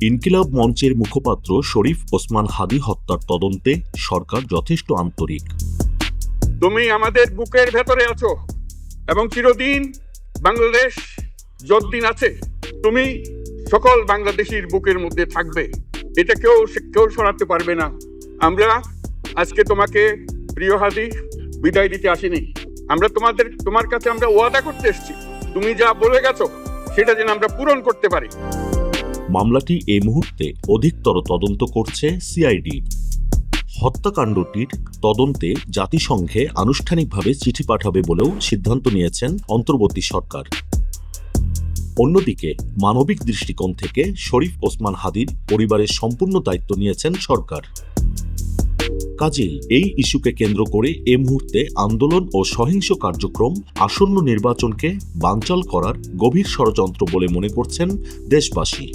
ইনকিলাব মঞ্চের মুখপাত্র শরীফ ওসমান হাদী হত্যার তদন্তে সরকার যথেষ্ট আন্তরিক। তুমি আমাদের বুকের ভেতরে আছো এবং চিরদিন বাংলাদেশ যতদিন আছে তুমি সকল বাংলাদেশির বুকের মধ্যে থাকবে, এটা কেউ সরাতে পারবে না। আমরা আজকে তোমাকে প্রিয় হাদী বিদায় দিতে আসিনি, আমরা তোমার কাছে আমরা ওয়াদা করতে এসেছি, তুমি যা বলে গেছো সেটা যেন আমরা পূরণ করতে পারি। মামলাটি এই মুহূর্তে অধিকতর তদন্ত করছে সিআইডি। হত্যাকাণ্ডটির তদন্তে জাতিসংঘে আনুষ্ঠানিকভাবে চিঠি পাঠাবে বলেও সিদ্ধান্ত নিয়েছেন অন্তর্বর্তী সরকার। অন্যদিকে মানবিক দৃষ্টিকোণ থেকে শরীফ ওসমান হাদীর পরিবারের সম্পূর্ণ দায়িত্ব নিয়েছেন সরকার। কাজেই এই ইস্যুকে কেন্দ্র করে এ মুহূর্তে আন্দোলন ও সহিংস কার্যক্রম আসন্ন নির্বাচনকে বানচাল করার গভীর ষড়যন্ত্র বলে মনে করছেন দেশবাসী।